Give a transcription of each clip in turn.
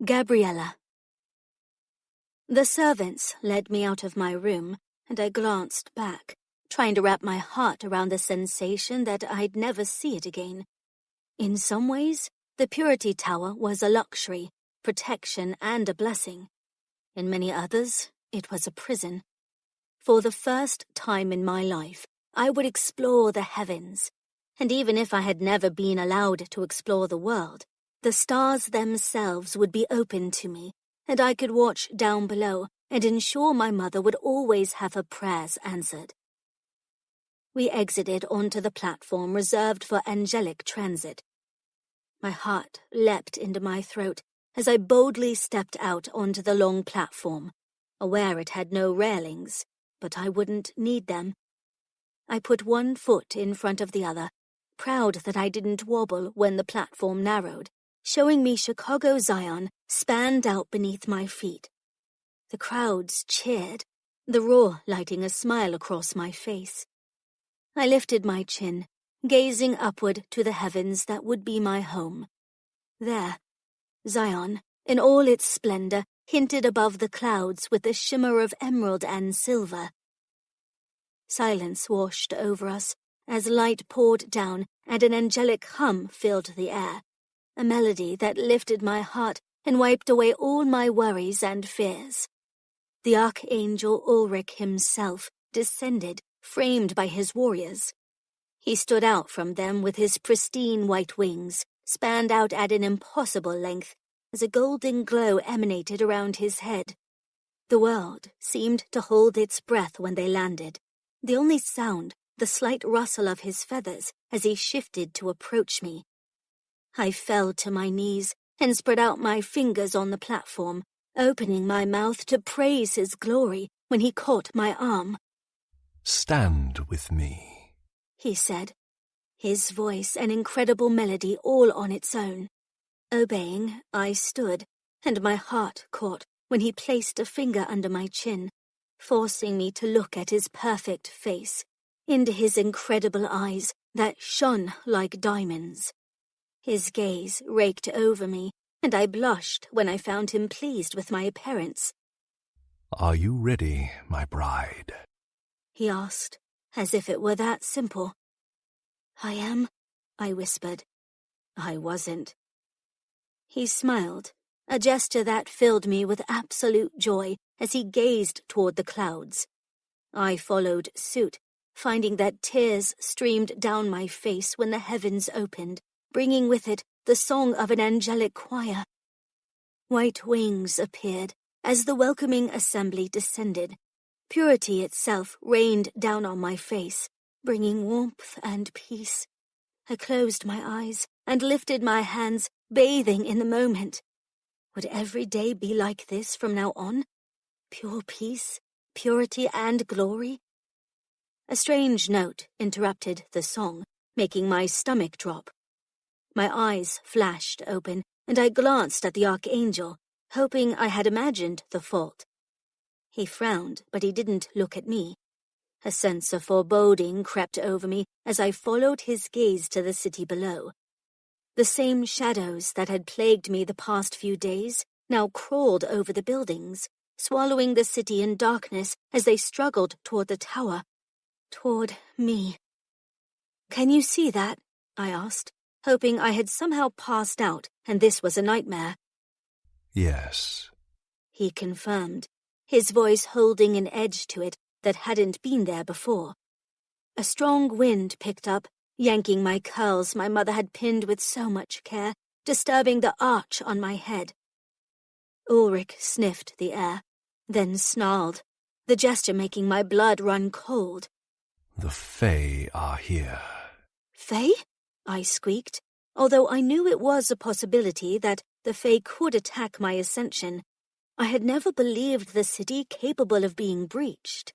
Gabriella. The servants led me out of my room, and I glanced back, trying to wrap my heart around the sensation that I'd never see it again. In some ways, the Purity Tower was a luxury, protection, and a blessing. In many others, it was a prison. For the first time in my life, I would explore the heavens, and even if I had never been allowed to explore the world, the stars themselves would be open to me, and I could watch down below and ensure my mother would always have her prayers answered. We exited onto the platform reserved for angelic transit. My heart leapt into my throat as I boldly stepped out onto the long platform, aware it had no railings, but I wouldn't need them. I put one foot in front of the other, proud that I didn't wobble when the platform narrowed, showing me Chicago Zion spanned out beneath my feet. The crowds cheered, the roar lighting a smile across my face. I lifted my chin, gazing upward to the heavens that would be my home. There, Zion, in all its splendor, hinted above the clouds with the shimmer of emerald and silver. Silence washed over us as light poured down and an angelic hum filled the air, a melody that lifted my heart and wiped away all my worries and fears. The archangel Ulrich himself descended, framed by his warriors. He stood out from them with his pristine white wings, spanned out at an impossible length, as a golden glow emanated around his head. The world seemed to hold its breath when they landed, the only sound the slight rustle of his feathers as he shifted to approach me. I fell to my knees and spread out my fingers on the platform, opening my mouth to praise his glory when he caught my arm. "Stand with me," he said, his voice an incredible melody all on its own. Obeying, I stood, and my heart caught when he placed a finger under my chin, forcing me to look at his perfect face, into his incredible eyes that shone like diamonds. His gaze raked over me, and I blushed when I found him pleased with my appearance. "Are you ready, my bride?" he asked, as if it were that simple. "I am," I whispered. I wasn't. He smiled, a gesture that filled me with absolute joy as he gazed toward the clouds. I followed suit, finding that tears streamed down my face when the heavens opened, bringing with it the song of an angelic choir. White wings appeared as the welcoming assembly descended. Purity itself rained down on my face, bringing warmth and peace. I closed my eyes and lifted my hands, bathing in the moment. Would every day be like this from now on? Pure peace, purity, and glory? A strange note interrupted the song, making my stomach drop. My eyes flashed open, and I glanced at the archangel, hoping I had imagined the fault. He frowned, but he didn't look at me. A sense of foreboding crept over me as I followed his gaze to the city below. The same shadows that had plagued me the past few days now crawled over the buildings, swallowing the city in darkness as they struggled toward the tower, toward me. "Can you see that?" I asked, hoping I had somehow passed out and this was a nightmare. "Yes," he confirmed, his voice holding an edge to it that hadn't been there before. A strong wind picked up, yanking my curls my mother had pinned with so much care, disturbing the arch on my head. Ulrich sniffed the air, then snarled, the gesture making my blood run cold. "The Fae are here." "Fae?" I squeaked, although I knew it was a possibility that the Fae could attack my ascension. I had never believed the city capable of being breached.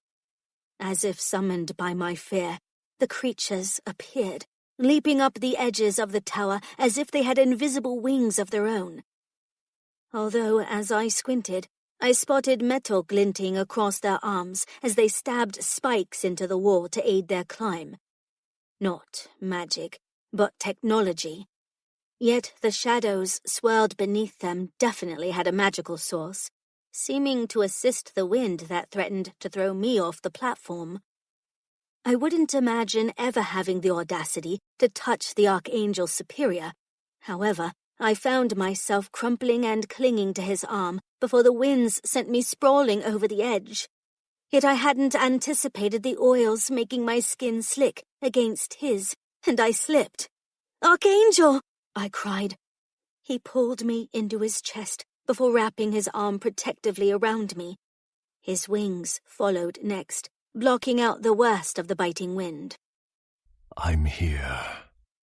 As if summoned by my fear, the creatures appeared, leaping up the edges of the tower as if they had invisible wings of their own. Although, as I squinted, I spotted metal glinting across their arms as they stabbed spikes into the wall to aid their climb. Not magic, but technology. Yet the shadows swirled beneath them definitely had a magical source, seeming to assist the wind that threatened to throw me off the platform. I wouldn't imagine ever having the audacity to touch the Archangel Superior. However, I found myself crumpling and clinging to his arm before the winds sent me sprawling over the edge. Yet I hadn't anticipated the oils making my skin slick against his, and I slipped. "Archangel!" I cried. He pulled me into his chest before wrapping his arm protectively around me. His wings followed next, blocking out the worst of the biting wind. I'm here,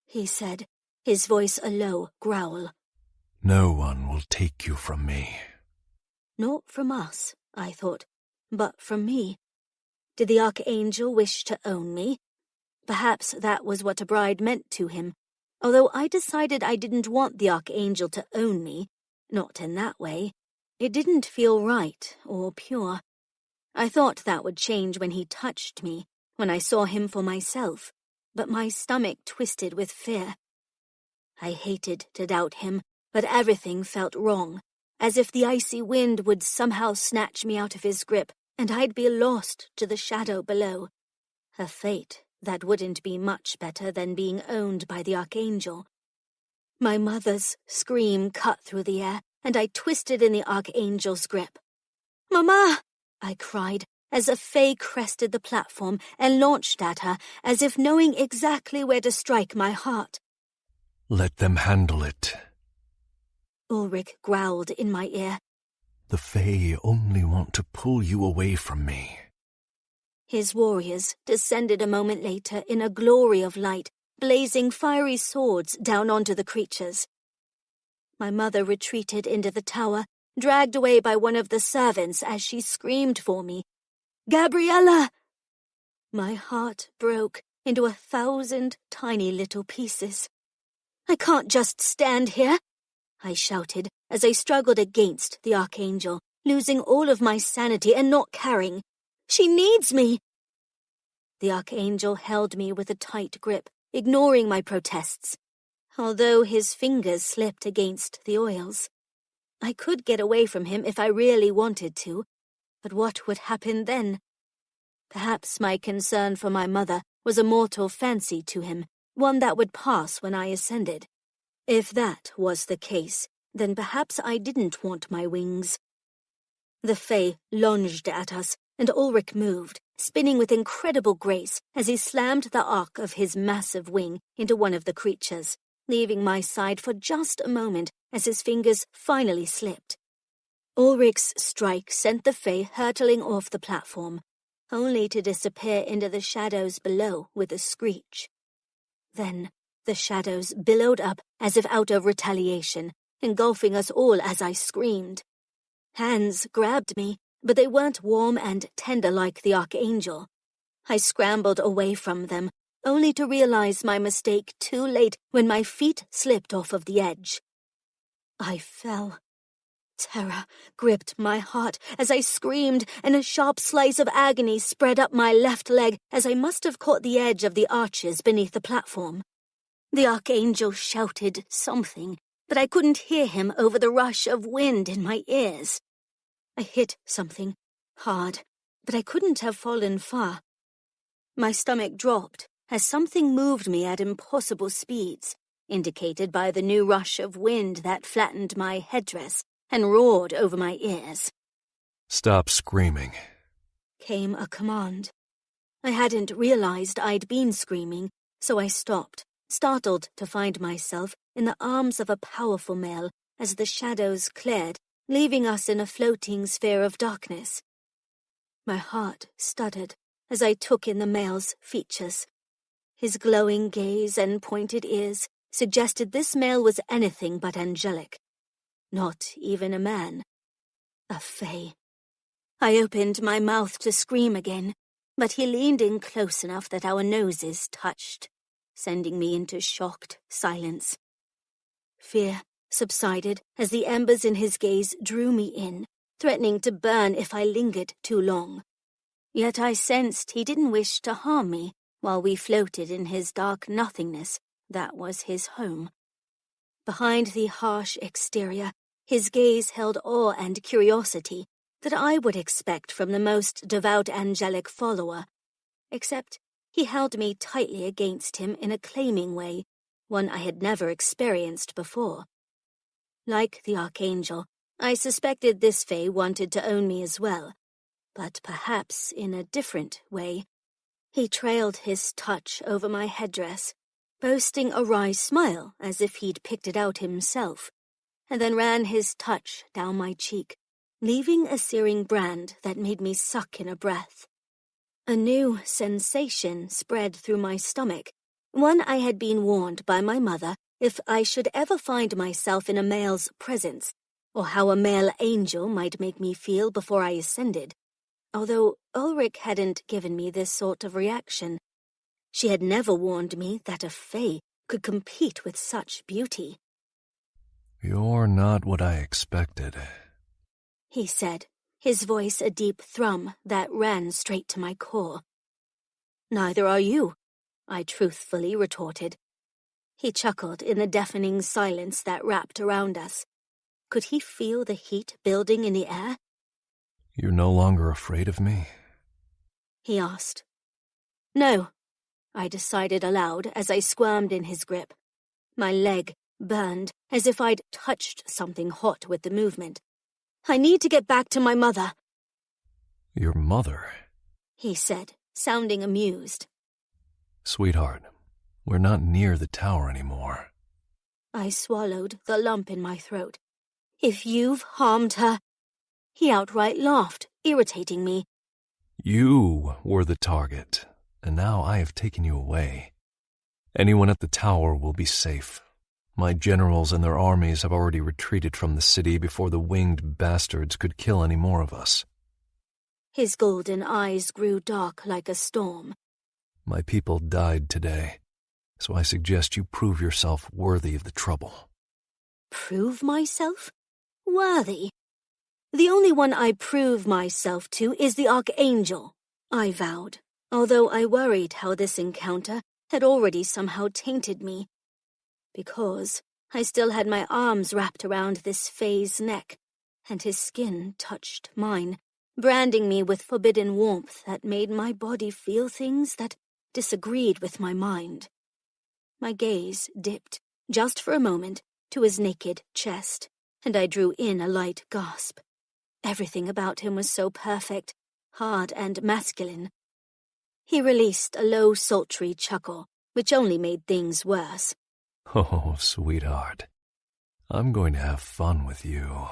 he said, his voice a low growl. No one will take you from me. Not from us, I thought, but from me. Did the Archangel wish to own me? Perhaps that was what a bride meant to him, although I decided I didn't want the Archangel to own me, not in that way. It didn't feel right or pure. I thought that would change when he touched me, when I saw him for myself, but my stomach twisted with fear. I hated to doubt him, but everything felt wrong, as if the icy wind would somehow snatch me out of his grip and I'd be lost to the shadow below. A fate that wouldn't be much better than being owned by the Archangel. My mother's scream cut through the air, and I twisted in the Archangel's grip. "Mama!" I cried, as a fae crested the platform and launched at her, as if knowing exactly where to strike my heart. Let them handle it. Ulrich growled in my ear. The Fae only want to pull you away from me. His warriors descended a moment later in a glory of light, blazing fiery swords down onto the creatures. My mother retreated into the tower, dragged away by one of the servants as she screamed for me. "Gabriella!" My heart broke into 1,000 tiny little pieces. "I can't just stand here," I shouted as I struggled against the Archangel, losing all of my sanity and not caring. "She needs me!" The Archangel held me with a tight grip, ignoring my protests, although his fingers slipped against the oils. I could get away from him if I really wanted to, but what would happen then? Perhaps my concern for my mother was a mortal fancy to him, one that would pass when I ascended. If that was the case, then perhaps I didn't want my wings. The Fae lunged at us, and Ulrich moved, spinning with incredible grace as he slammed the arc of his massive wing into one of the creatures, leaving my side for just a moment as his fingers finally slipped. Ulrich's strike sent the Fae hurtling off the platform, only to disappear into the shadows below with a screech. Then the shadows billowed up as if out of retaliation, engulfing us all as I screamed. Hands grabbed me, but they weren't warm and tender like the Archangel. I scrambled away from them, only to realize my mistake too late when my feet slipped off of the edge. I fell. Terror gripped my heart as I screamed, and a sharp slice of agony spread up my left leg as I must have caught the edge of the arches beneath the platform. The Archangel shouted something, but I couldn't hear him over the rush of wind in my ears. I hit something hard, but I couldn't have fallen far. My stomach dropped as something moved me at impossible speeds, indicated by the new rush of wind that flattened my headdress and roared over my ears. Stop screaming, came a command. I hadn't realized I'd been screaming, so I stopped, startled to find myself in the arms of a powerful male as the shadows cleared, leaving us in a floating sphere of darkness. My heart stuttered as I took in the male's features. His glowing gaze and pointed ears suggested this male was anything but angelic. Not even a man. A fae. I opened my mouth to scream again, but he leaned in close enough that our noses touched, sending me into shocked silence. Fear subsided as the embers in his gaze drew me in, threatening to burn if I lingered too long. Yet I sensed he didn't wish to harm me while we floated in his dark nothingness that was his home. Behind the harsh exterior, his gaze held awe and curiosity that I would expect from the most devout angelic follower, except he held me tightly against him in a claiming way, one I had never experienced before. Like the archangel, I suspected this fae wanted to own me as well, but perhaps in a different way. He trailed his touch over my headdress, boasting a wry smile as if he'd picked it out himself, and then ran his touch down my cheek, leaving a searing brand that made me suck in a breath. A new sensation spread through my stomach, one I had been warned by my mother if I should ever find myself in a male's presence, or how a male angel might make me feel before I ascended, although Ulrich hadn't given me this sort of reaction. She had never warned me that a fae could compete with such beauty. "You're not what I expected," he said, his voice a deep thrum that ran straight to my core. "Neither are you," I truthfully retorted. He chuckled in the deafening silence that wrapped around us. Could he feel the heat building in the air? "You're no longer afraid of me?" he asked. "No," I decided aloud as I squirmed in his grip. My leg burned as if I'd touched something hot with the movement. "I need to get back to my mother." "Your mother?" he said, sounding amused. "Sweetheart, we're not near the tower anymore." I swallowed the lump in my throat. "If you've harmed her—" He outright laughed, irritating me. "You were the target, and now I have taken you away. Anyone at the tower will be safe. My generals and their armies have already retreated from the city before the winged bastards could kill any more of us." His golden eyes grew dark like a storm. "My people died today, so I suggest you prove yourself worthy of the trouble." Prove myself? Worthy? The only one I prove myself to is the archangel, I vowed, although I worried how this encounter had already somehow tainted me. Because I still had my arms wrapped around this fae's neck, and his skin touched mine, branding me with forbidden warmth that made my body feel things that disagreed with my mind. My gaze dipped, just for a moment, to his naked chest, and I drew in a light gasp. Everything about him was so perfect, hard and masculine. He released a low, sultry chuckle, which only made things worse. "Oh, sweetheart, I'm going to have fun with you."